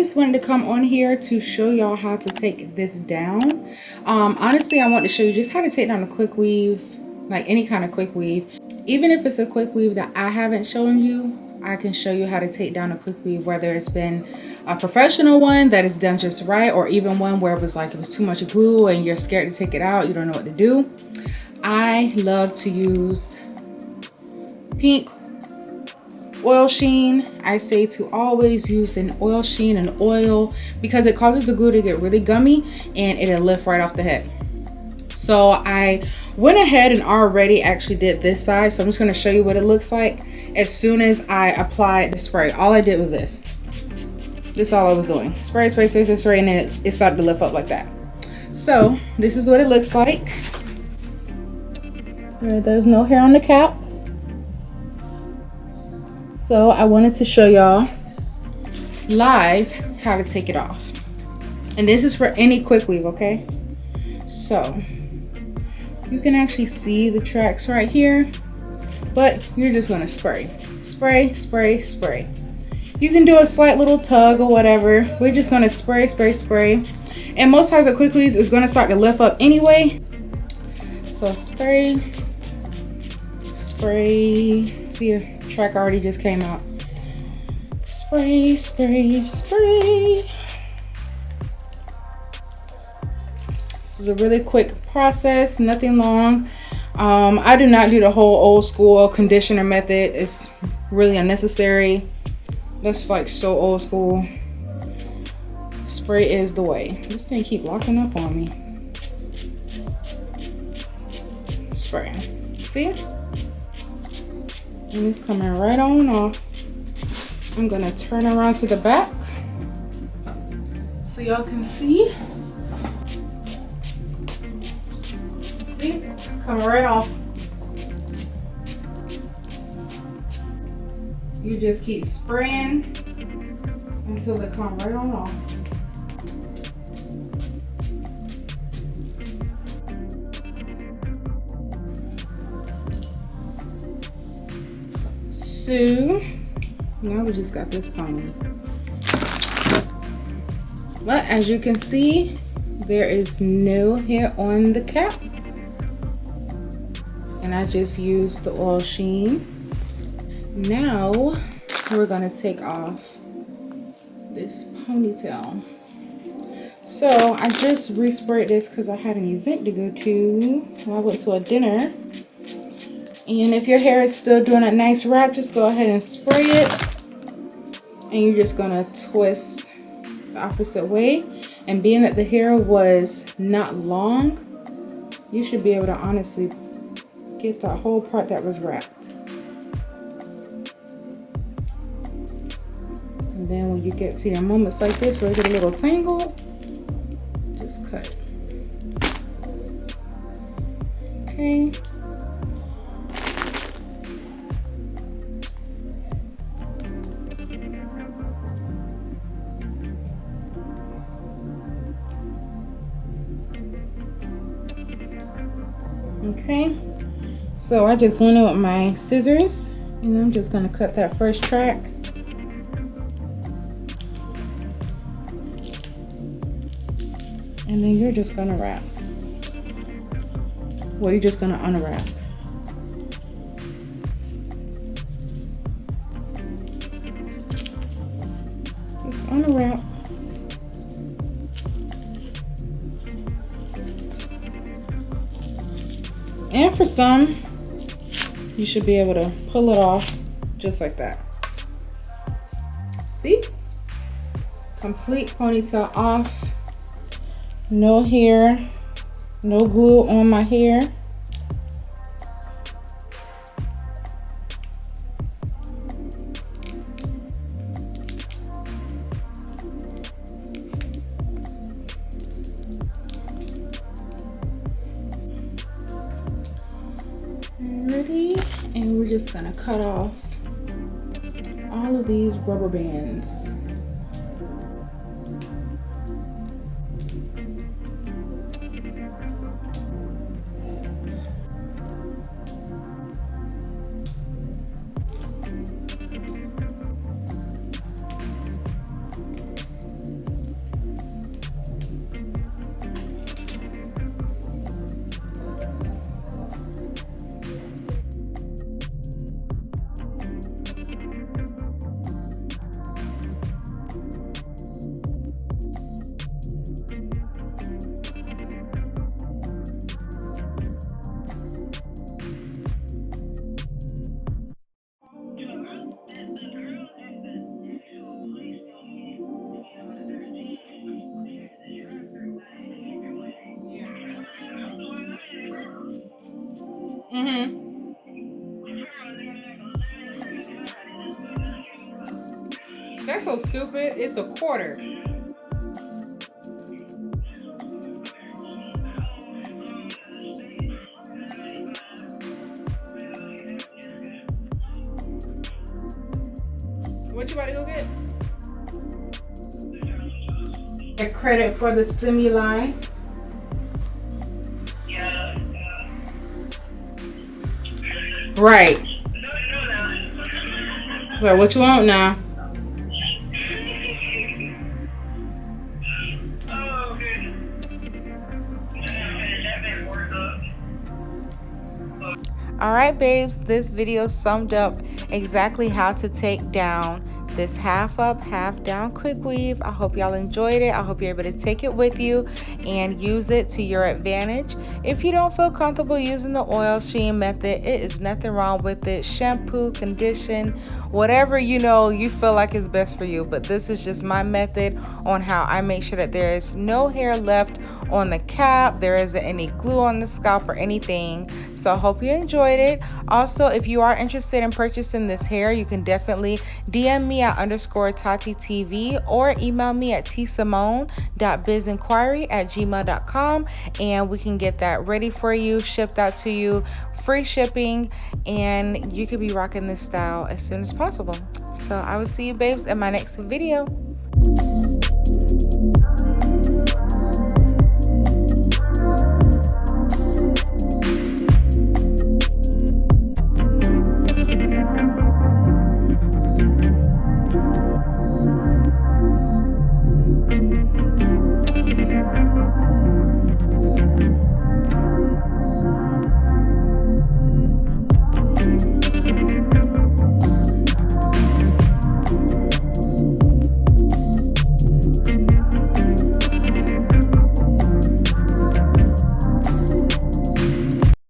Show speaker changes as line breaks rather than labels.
just wanted to come on here to show y'all how to take this down. Honestly, I want to show you just how to take down a quick weave, like any kind of quick weave. Even if it's a quick weave that I haven't shown you, I can show you how to take down a quick weave, whether it's been a professional one that is done just right, or even one where it was too much glue and you're scared to take it out, you don't know what to do. I love to use pink oil sheen. I say to always use an oil sheen and oil because it causes the glue to get really gummy and it'll lift right off the head. So I went ahead and already actually did this side, so I'm just going to show you what it looks like as soon as I applied the spray. All I did was this is all I was doing. Spray, spray, spray, spray, spray, and then it started to lift up like that. So this is what it looks like. There's no hair on the cap. So I wanted to show y'all live how to take it off. And this is for any quick weave, okay? So you can actually see the tracks right here, but you're just gonna spray. Spray, spray, spray. You can do a slight little tug or whatever. We're just gonna spray, spray, spray. And most times the quick weaves is gonna start to lift up anyway. So spray, spray. See, a track already just came out. Spray, spray, spray. This is a really quick process, nothing long. I do not do the whole old school conditioner method. It's really unnecessary. That's like so old school. Spray is the way. This thing keep locking up on me. Spray. See it? And it's coming right on off. I'm gonna turn around to the back so y'all can see. See? Coming right off. You just keep spraying until they come right on off. So now we just got this pony. But as you can see, there is no hair on the cap. And I just used the oil sheen. Now we're gonna take off this ponytail. So I just resprayed this because I had an event to go to. I went to a dinner. And if your hair is still doing a nice wrap, just go ahead and spray it. And you're just gonna twist the opposite way. And being that the hair was not long, you should be able to honestly get that whole part that was wrapped. And then when you get to your moments like this where you get a little tangle, just cut. Okay. Okay, so I just went in with my scissors and I'm just going to cut that first track. And then you're just going to wrap. Well, you're just going to unwrap. Just unwrap. And for some, you should be able to pull it off just like that. See? Complete ponytail off. No hair, no glue on my hair. Ready, and we're just gonna cut off all of these rubber bands. That's so stupid. It's a quarter. What you about to go get? Get credit for the stimuli.
Yeah.
Right. So what you want now?
Oh, okay. That been worked up.
All right, babes, this video summed up exactly how to take down this half up, half down quick weave. I hope y'all enjoyed it. I hope you're able to take it with you and use it to your advantage. If you don't feel comfortable using the oil sheen method, it is nothing wrong with it. Shampoo, condition, whatever you know you feel like is best for you. But this is just my method on how I make sure that there is no hair left on the cap, there isn't any glue on the scalp or anything. So I hope you enjoyed it. Also, if you are interested in purchasing this hair, you can definitely DM me at _TatiTV or email me at tsimone.bizinquiry@gmail.com and we can get that ready for you, shipped out to you, free shipping, and you could be rocking this style as soon as possible. So I will see you babes in my next video.